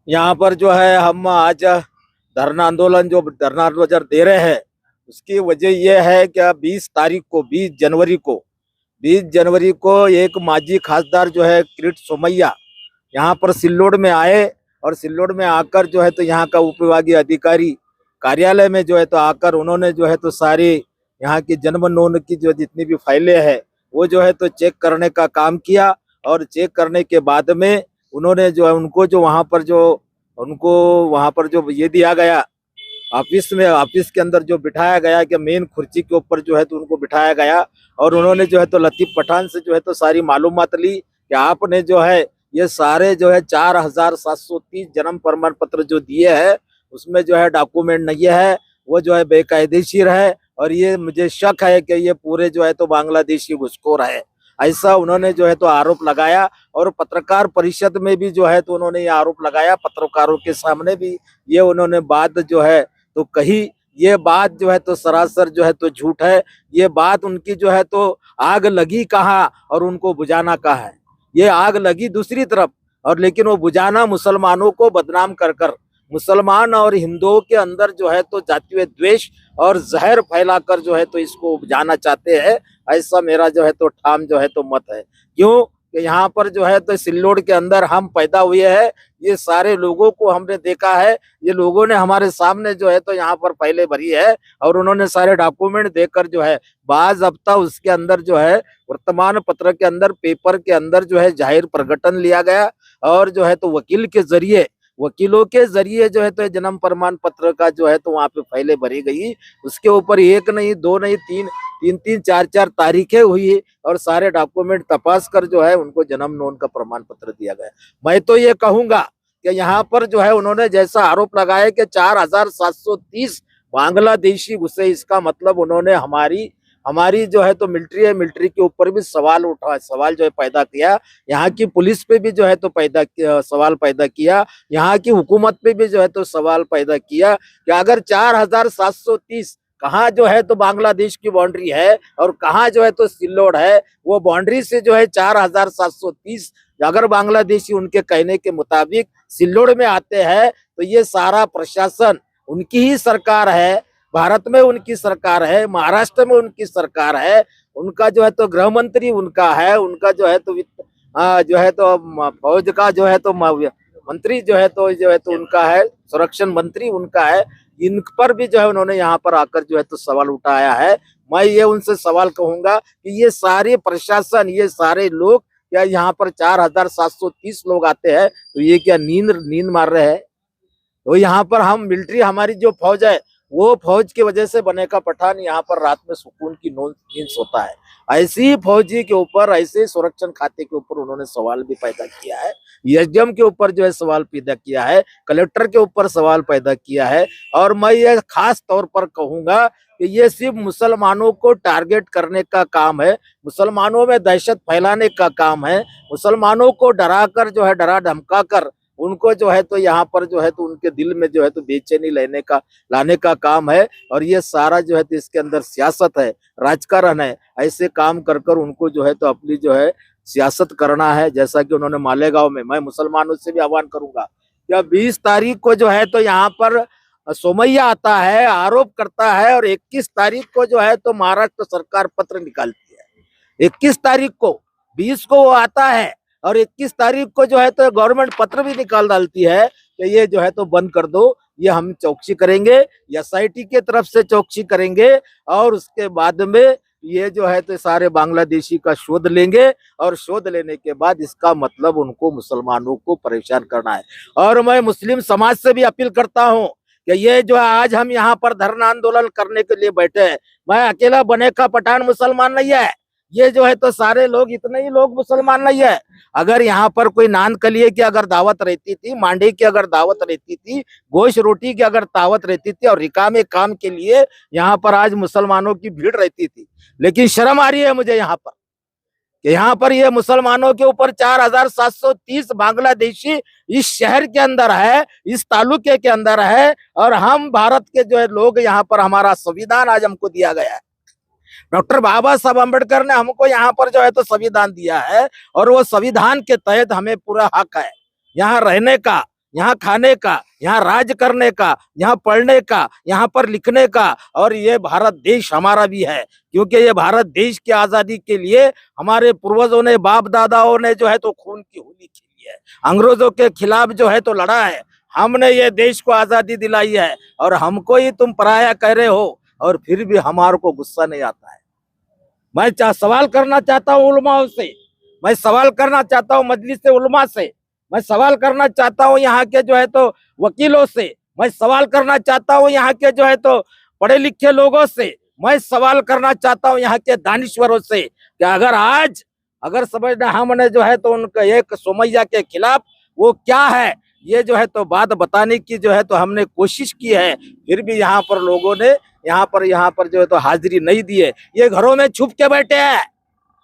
यहाँ पर जो है हम आज धरना आंदोलन जो धरना आंदोलन दे रहे हैं, उसकी वजह यह है कि 20 तारीख को 20 जनवरी को एक माजी खासदार जो है किरीट सोमैया यहाँ पर सिल्लोड में आए और सिल्लोड में आकर जो है तो यहाँ का उपविभागीय अधिकारी कार्यालय में जो है तो आकर उन्होंने जो है तो सारी यहाँ की जन्म नोंद की जो जितनी भी फाइलें हैं वो जो है तो चेक करने का काम किया। और चेक करने के बाद में उन्होंने जो है उनको वहां पर जो ये दिया गया ऑफिस के अंदर जो बिठाया गया कि मेन कुर्सी के ऊपर जो है तो उनको बिठाया गया। और उन्होंने जो है तो लतीफ पठान से जो है तो सारी मालूमात ली कि आपने जो है ये सारे जो है 4730 जन्म प्रमाण पत्र जो दिए हैं उसमें जो है डॉक्यूमेंट नहीं है, वो जो है बेकायदेशीर है और ये मुझे शक है कि ये पूरे जो है तो बांग्लादेशी घुसखोर है, ऐसा उन्होंने जो है तो आरोप लगाया। और पत्रकार परिषद में भी जो है तो उन्होंने ये आरोप लगाया, पत्रकारों के सामने भी ये उन्होंने बात जो है तो कही। ये बात जो है तो सरासर जो है तो झूठ है। ये बात उनकी जो है तो आग लगी कहाँ और उनको बुझाना कहाँ है। ये आग लगी दूसरी तरफ और लेकिन वो बुझाना मुसलमानों को बदनाम कर कर, मुसलमान और हिंदुओं के अंदर जो है तो जातीय द्वेष और जहर फैलाकर जो है तो इसको बुझाना चाहते हैं। ऐसा मेरा जो है तो ठाम जो है तो मत है। क्यों कि यहाँ पर जो है तो सिल्लोड के अंदर हम पैदा हुए हैं, ये सारे लोगों को हमने देखा है, ये लोगों ने हमारे सामने जो है तो यहाँ पर पहले भरी है और उन्होंने सारे डॉक्यूमेंट देकर जो है बाज़ाब्ता उसके अंदर जो है वर्तमान पत्र के अंदर पेपर के अंदर जो है जाहिर प्रकटन लिया गया और जो है तो वकीलों के जरिए जो है तो जन्म प्रमाण पत्र का जो है तो वहां पे फाइलें भरी गई। उसके ऊपर एक नहीं दो नहीं तीन चार चार तारीखें हुई और सारे डॉक्यूमेंट तपास कर जो है उनको जन्म नोंद का प्रमाण पत्र दिया गया। मैं तो ये कहूंगा कि यहाँ पर जो है उन्होंने जैसा आरोप लगाया कि 4730 बांग्लादेशी घुसे, इसका मतलब उन्होंने हमारी हमारी जो है तो मिलिट्री है, मिलिट्री के ऊपर भी सवाल जो है पैदा किया। यहाँ की पुलिस पे भी जो है तो सवाल पैदा किया। यहाँ की हुकूमत पे भी जो है तो सवाल पैदा किया कि अगर 4730 कहाँ जो है तो बांग्लादेश की बाउंड्री है और कहाँ जो है तो सिल्लोड है, वो बाउंड्री से जो है 4730 अगर बांग्लादेशी उनके कहने के मुताबिक सिल्लोड में आते हैं तो ये सारा प्रशासन उनकी ही सरकार है, भारत में उनकी सरकार है, महाराष्ट्र में उनकी सरकार है, उनका जो है तो गृह मंत्री उनका है, उनका जो है तो जो है तो फौज का जो है तो मंत्री जो है तो उनका है, संरक्षण मंत्री उनका है। इन पर भी जो है उन्होंने यहाँ पर आकर जो है तो सवाल उठाया है। मैं ये उनसे सवाल कहूंगा कि ये सारे प्रशासन, ये सारे लोग क्या यहाँ पर 4730 लोग आते हैं तो ये क्या नींद मार रहे हैं? तो यहाँ पर हम मिलिट्री, हमारी जो फौज है वो फौज की वजह से बने का पठान यहाँ पर रात में सुकून की नींद सोता है। ऐसी फौजी के ऊपर, ऐसे सुरक्षा खाते के ऊपर उन्होंने सवाल भी पैदा किया है, एसडीएम के ऊपर जो है सवाल पैदा किया है, कलेक्टर के ऊपर सवाल पैदा किया है। और मैं ये खास तौर पर कहूंगा कि ये सिर्फ मुसलमानों को टारगेट करने का काम है, मुसलमानों में दहशत फैलाने का काम है, मुसलमानों को डराकर जो है डरा धमका कर उनको जो है तो यहाँ पर जो है तो उनके दिल में जो है तो बेचैनी लाने का काम है। और ये सारा जो है तो इसके अंदर सियासत है, राजकारण है। ऐसे काम कर कर उनको जो है तो अपनी जो है सियासत करना है। जैसा कि उन्होंने मालेगांव में, मैं मुसलमानों से भी आह्वान करूंगा क्या 20 तारीख को जो है तो यहाँ पर सोमैया आता है, आरोप करता है और 21 तारीख को जो है तो महाराष्ट्र सरकार पत्र निकालती है। 21 तारीख को, 20 को वो आता है और 21 तारीख को जो है तो गवर्नमेंट पत्र भी निकाल डालती है कि ये जो है तो बंद कर दो, ये हम चौकसी करेंगे, एसआईटी के तरफ से चौकसी करेंगे और उसके बाद में ये जो है तो सारे बांग्लादेशी का शोध लेंगे और शोध लेने के बाद इसका मतलब उनको मुसलमानों को परेशान करना है। और मैं मुस्लिम समाज से भी अपील करता हूँ कि ये जो आज हम यहाँ पर धरना आंदोलन करने के लिए बैठे हैं, मैं अकेला बने का पठान मुसलमान नहीं है, ये जो है तो सारे लोग, इतने ही लोग मुसलमान नहीं है। अगर यहाँ पर कोई नान कलिए की अगर दावत रहती थी, मांडे की अगर दावत रहती थी, गोश्त रोटी की अगर दावत रहती थी और रिकामे काम के लिए यहाँ पर आज मुसलमानों की भीड़ रहती थी। लेकिन शर्म आ रही है मुझे यहाँ पर कि यहाँ पर ये मुसलमानों के ऊपर 4730 बांग्लादेशी इस शहर के अंदर है, इस तालुके के अंदर है और हम भारत के जो है लोग यहाँ पर, हमारा संविधान आज हमको दिया गया है। डॉक्टर बाबा साहब अम्बेडकर ने हमको यहाँ पर जो है तो संविधान दिया है और वो संविधान के तहत हमें पूरा हक है यहाँ रहने का, यहाँ खाने का, यहाँ राज करने का, यहाँ पढ़ने का, यहाँ पर लिखने का। और ये भारत देश हमारा भी है, क्योंकि ये भारत देश की आजादी के लिए हमारे पूर्वजों ने, बाप दादाओं ने जो है तो खून की होली खेली है, अंग्रेजों के खिलाफ जो है तो लड़ा है। हमने ये देश को आजादी दिलाई है, और हमको ही तुम पराया कह रहे हो, और फिर भी हमारे को गुस्सा नहीं आता है। मैं सवाल करना चाहता हूँ उलमाओं से, मैं सवाल करना चाहता हूँ मजलिस उलमा से, मैं सवाल करना चाहता हूँ यहाँ के जो है तो वकीलों से, मैं सवाल करना चाहता हूँ यहाँ के जो है तो पढ़े लिखे लोगों से, मैं सवाल करना चाहता हूँ यहाँ के दानिश्वरों से कि अगर समझना हमने जो है तो उनका एक सोमैया के खिलाफ वो क्या है, ये जो है तो बात बताने की जो है तो हमने कोशिश की है, फिर भी यहाँ पर लोगों ने यहाँ पर जो है तो हाजिरी नहीं दी है। ये घरों में छुप के बैठे हैं।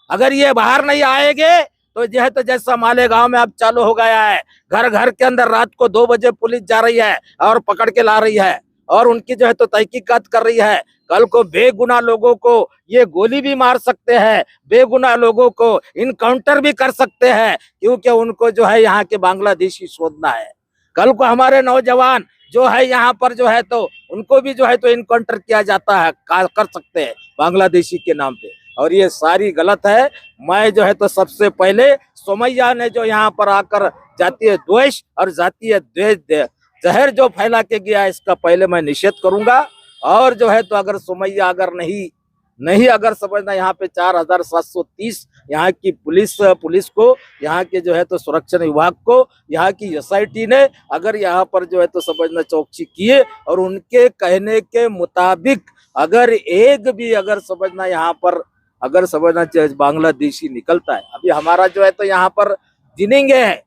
अगर ये बाहर नहीं आएंगे तो जो है तो जैसा मालेगांव में अब चालू हो गया है, घर घर के अंदर रात को 2 बजे पुलिस जा रही है और पकड़ के ला रही है, और उनकी जो है तो तहकीकात कर रही है। कल को बेगुनाह लोगों को ये गोली भी मार सकते हैं, बेगुनाह लोगों को इनकाउंटर भी कर सकते हैं, क्योंकि उनको जो है यहाँ के बांग्लादेशी शोधना है। कल को हमारे नौजवान जो है यहाँ पर जो है तो उनको भी जो है तो इनकाउंटर किया जाता है, कर सकते हैं बांग्लादेशी के नाम पे, और ये सारी गलत है। मैं जो है तो सबसे पहले सोमैया ने जो यहाँ पर आकर जातीय द्वेष और जातीय द्वेष जहर जो फैला के गया, इसका पहले मैं निषेध करूंगा। और जो है तो अगर सोमैया अगर नहीं अगर समझना, यहाँ पे 4730 यहाँ की पुलिस को, यहाँ के जो है तो सुरक्षा विभाग को, यहाँ की एसआईटी ने अगर यहाँ पर जो है तो समझना चौकसी किए, और उनके कहने के मुताबिक अगर एक भी अगर समझना यहाँ पर अगर समझना बांग्लादेशी निकलता है, अभी हमारा जो है तो यहाँ पर जिनिंग है,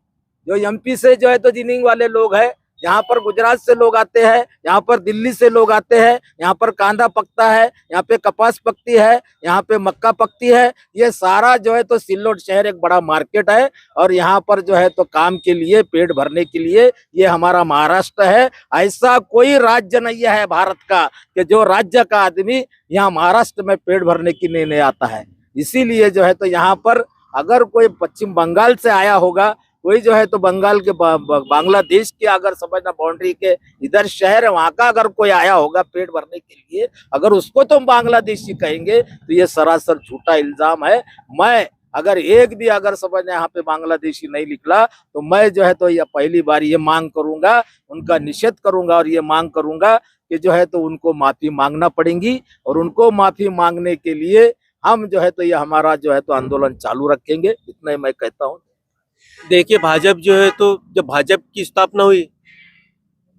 जो एमपी से जो है तो जिनिंग वाले लोग हैं, यहाँ पर गुजरात से लोग आते हैं, यहाँ पर दिल्ली से लोग आते हैं, यहाँ पर कांदा पकता है, यहाँ पे कपास पकती है, यहाँ पे मक्का पकती है। ये सारा जो है तो सिल्लोड शहर एक बड़ा मार्केट है, और यहाँ पर जो है तो काम के लिए, पेट भरने के लिए ये हमारा महाराष्ट्र है। ऐसा कोई राज्य नहीं है भारत का कि जो राज्य का आदमी यहाँ महाराष्ट्र में पेट भरने के लिए नहीं आता है। इसीलिए जो है तो यहाँ पर अगर कोई पश्चिम बंगाल से आया होगा, कोई जो है तो बंगाल के बांग्लादेश के अगर समझना बाउंड्री के इधर शहर है, वहां का अगर कोई आया होगा पेट भरने के लिए, अगर उसको तुम बांग्लादेशी कहेंगे तो ये सरासर झूठा इल्जाम है। मैं अगर एक भी अगर समझना यहाँ पे बांग्लादेशी नहीं निकला, तो मैं जो है तो ये पहली बार ये मांग करूंगा, उनका निषेध करूंगा, और ये मांग करूंगा कि जो है तो उनको माफी मांगना पड़ेगी, और उनको माफी मांगने के लिए हम जो है तो ये हमारा जो है तो आंदोलन चालू रखेंगे। इतना ही मैं कहता हूँ। देखिए, भाजपा जो है तो जब भाजपा की स्थापना हुई,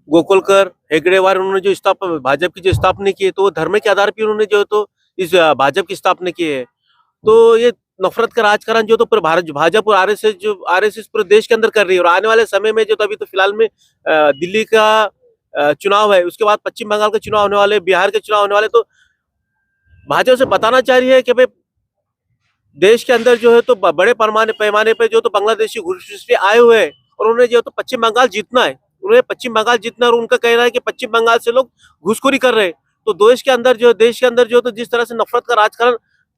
गोकुलकर हेगड़ेवार उन्होंने जो भाजपा की जो स्थापना की है, तो वो धर्म के आधार पर उन्होंने जो है तो इस भाजपा की स्थापना की है। तो ये नफरत का राजकारण जो तो पूरे भाजपा और आरएसएस पूरे देश के अंदर कर रही है। और आने वाले समय में जो तो अभी तो फिलहाल में दिल्ली का चुनाव है, उसके बाद पश्चिम बंगाल का चुनाव होने वाले, बिहार के चुनाव होने वाले, तो भाजपा से बताना चाह रही है कि भाई देश के अंदर जो है तो बड़े पैमाने पे जो तो बांग्लादेशी घुसपैठ आए हुए हैं, और उन्हें जो तो पश्चिम बंगाल जीतना है, उन्हें पश्चिम बंगाल जीतना, और उनका कहना है कि पश्चिम बंगाल से लोग घुसखोरी कर रहे हैं। तो देश के अंदर जो तो जिस तरह से नफरत का राजकारण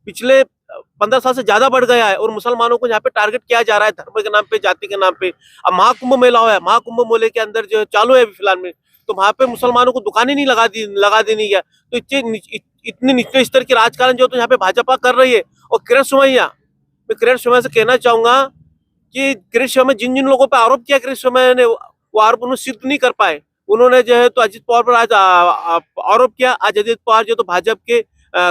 पिछले 15 साल से ज्यादा बढ़ गया है, और मुसलमानों को यहाँ पे टारगेट किया जा रहा है धर्म के नाम पे, जाति के नाम पे। अब महाकुंभ मेला हुआ है, महाकुंभ मेले के अंदर जो चालू है फिलहाल में, तो वहां पे मुसलमानों को दुकानें नहीं लगा दी नहीं गया। तो इतने निचले स्तर के राजकारण जो तो यहाँ पे भाजपा कर रही है। और किरण सोमैया, मैं किरण सोमैया से कहना चाहूंगा कि किरण सोमैया जिन लोगों पे आरोप किया, किरण सोमैया ने वो आरोप उन्होंने सिद्ध नहीं कर पाए। उन्होंने जो है तो अजित पवार पर आज आरोप किया। आज अजित पवार जो तो भाजपा के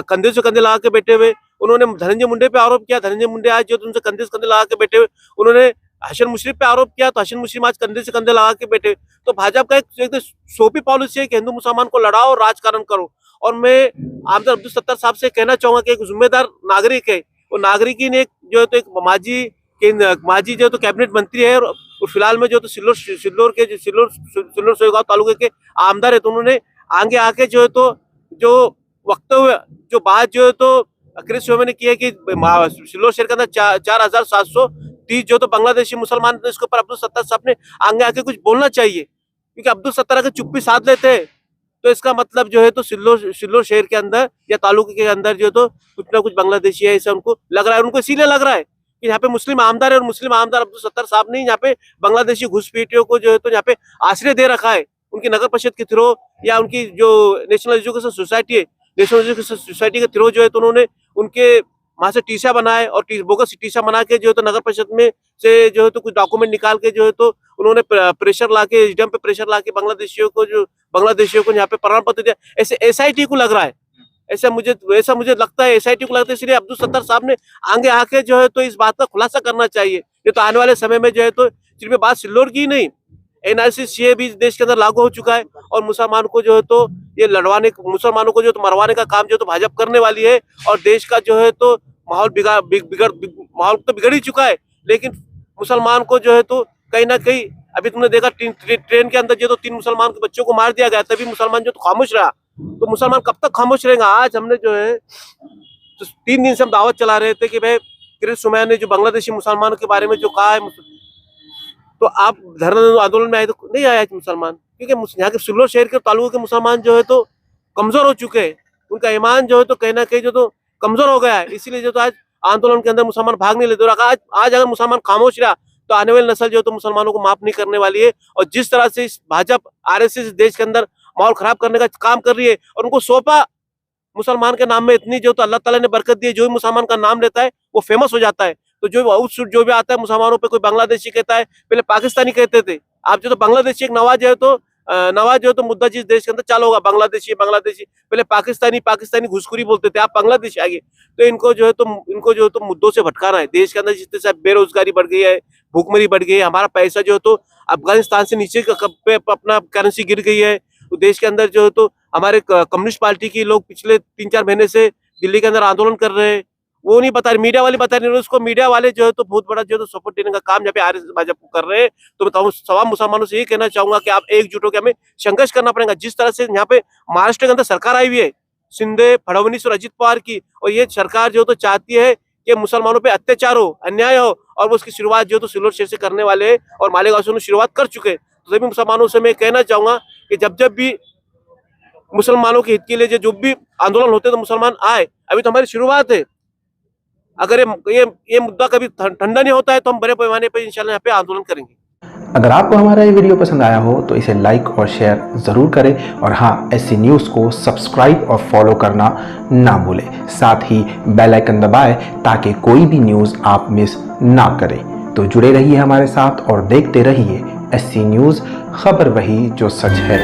कंधे से कंधे लगा के बैठे हुए, उन्होंने धनंजय मुंडे पे आरोप किया, धनंजय मुंडे आज जो उनसे कंधे से कंधे लगा के बैठे हुए। उन्होंने हसन मुशर्रफ पे आरोप किया, तो हसन मुशर्रफ आज कंधे से कंधे लगा के बैठे। तो भाजपा का एक सोपी पॉलिसी है कि हिंदू मुसलमान को लड़ाओ और राजकारण करो। और मैं आमदार अब्दुल सत्तार साहब से कहना चाहूंगा कि एक जिम्मेदार नागरिक है, वो नागरिक ने जो है तो एक माजी जो तो कैबिनेट मंत्री है, और फिलहाल में जो तो सिल्लोर सोईगांव तालुके के आमदार है। तो उन्होंने आगे आके जो है तो जो वक्तव्य जो बात जो है तो किरण सोमैया ने की है कि सिल्लोर शहर के अंदर 4730 जो तो बांग्लादेशी मुसलमान, इसके ऊपर अब्दुल सत्तार साहब ने आगे आके कुछ बोलना चाहिए। क्योंकि अब्दुल सत्तार अगर चुप्पी साध लेते तो इसका मतलब जो है तो सिल्लोर शहर के अंदर या तालुके के अंदर जो तो कुछ ना कुछ बांग्लादेशी है, ऐसा उनको लग रहा है। उनको इसीलिए लग रहा है कि यहाँ पे मुस्लिम आमदार है और मुस्लिम आमदार अब्दुल सत्तार साहब ने यहाँ पे बांग्लादेशी घुसपैठियों को जो है तो यहाँ पे आश्रय दे रखा है उनकी नगर परिषद के थ्रू या उनकी जो नेशनल एजुकेशन सोसाइटी है, नेशनल एजुकेशन सोसाइटी के थ्रू जो है तो उन्होंने उनके वहां से टीसा बनाए और बोगस टीसा बना के जो है तो नगर परिषद में से जो है तो कुछ डॉक्यूमेंट निकाल के जो है तो उन्होंने प्रेशर लाके एसडीएम पे प्रेशर लाके बांग्लादेशियों को यहाँ पे प्रमाण पत्र दिया। ऐसे एसआईटी को लग रहा है, ऐसा मुझे लगता है एसआईटी को लगता है। इसलिए अब्दुल सत्तार साहब ने आगे आके जो है तो इस बात का खुलासा करना चाहिए। ये तो आने वाले समय में जो है तो सिर्फ बात सिल्लोड की नहीं, एनआरसी सीए भी देश के अंदर लागू हो चुका है और मुसलमान को जो है तो ये मुसलमानों को जो तो मरवाने का काम जो तो भाजपा करने वाली है और देश का जो है तो माहौल माहौल तो बिगड़ ही चुका है। लेकिन मुसलमान को जो है तो कहीं ना कहीं अभी तुमने देखा ट्रेन के अंदर जो तो 3 मुसलमान के बच्चों को मार दिया गया, तभी मुसलमान जो तो खामोश रहा। तो मुसलमान कब तक खामोश रहेगा? आज हमने जो है तो 3 दिन से हम दावत चला रहे थे कि भाई किरीट सोमैया ने जो बांग्लादेशी मुसलमानों के बारे में जो कहा है, तो आप धरना आंदोलन में आए तो नहीं आया मुसलमान, क्योंकि यहाँ के सिल्लोड शहर के तालुके के मुसलमान जो है तो कमजोर हो चुके हैं, उनका ईमान जो है तो कहीं ना कहीं जो तो कमजोर हो गया है। इसीलिए जो तो आज आंदोलन के अंदर मुसलमान भाग नहीं लेते। आज अगर मुसलमान खामोश रहा तो आने वाली नस्ल जो तो मुसलमानों को माफ नहीं करने वाली है। और जिस तरह से इस भाजपा आरएसएस देश के अंदर माहौल खराब करने का काम कर रही है और उनको सौंपा मुसलमान के नाम में इतनी जो तो अल्लाह ताला ने बरकत दी है, जो भी मुसलमान का नाम लेता है वो फेमस हो जाता है। तो जो भी आता है मुसलमानों पे, कोई बांग्लादेशी कहता है, पहले पाकिस्तानी कहते थे, आप जो तो बांग्लादेशी एक नवाज जो है तो मुद्दा जिस देश के अंदर चालू होगा बांग्लादेशी, पहले पाकिस्तानी घुसखोरी बोलते थे, आप बांग्लादेशी आ गए। तो इनको जो है तो मुद्दों से भटकाना है। देश के अंदर जिस तरह से बेरोजगारी बढ़ गई है, भूखमरी बढ़ गई है, हमारा पैसा जो है तो अफगानिस्तान से नीचे पे अपना करेंसी गिर गई है। तो देश के अंदर जो है तो हमारे कम्युनिस्ट पार्टी के लोग पिछले 3-4 महीने से दिल्ली के अंदर आंदोलन कर रहे हैं, वो नहीं बता रहे, मीडिया वाले बता रहे हैं। उसको मीडिया वाले जो है तो बहुत बड़ा जो है तो सपोर्ट देने का काम यहाँ पे आरएसएस भाजपा को कर रहे हैं। तो बताऊं तमाम मुसलमानों से ये कहना चाहूंगा कि आप एकजुट होकर हमें संघर्ष करना पड़ेगा। जिस तरह से यहाँ पे महाराष्ट्र के अंदर सरकार आई हुई है, शिंदे, फडणवीस और अजित पवार की, और ये सरकार जो तो चाहती है कि मुसलमानों पे अत्याचार हो, अन्याय हो, और वो उसकी शुरुआत जो तो सिल्लोड शहर से करने वाले हैं और मालेगांव से शुरुआत कर चुके हैं। तो सभी मुसलमानों से मैं कहना चाहूंगा कि जब भी मुसलमानों के हित के लिए जो भी आंदोलन होते तो मुसलमान आए। अभी तो हमारी शुरुआत है। अगर ये मुद्दा कभी ठंडा नहीं होता है तो हम बड़े पैमाने पर इंशाल्लाह यहाँ पे आंदोलन करेंगे। अगर आपको हमारा ये वीडियो पसंद आया हो तो इसे लाइक और शेयर ज़रूर करें और हाँ, SC न्यूज़ को सब्सक्राइब और फॉलो करना ना भूलें। साथ ही बेल आइकन दबाएं ताकि कोई भी न्यूज़ आप मिस ना करें। तो जुड़े रहिए हमारे साथ और देखते रहिए SC न्यूज़, खबर वही जो सच है।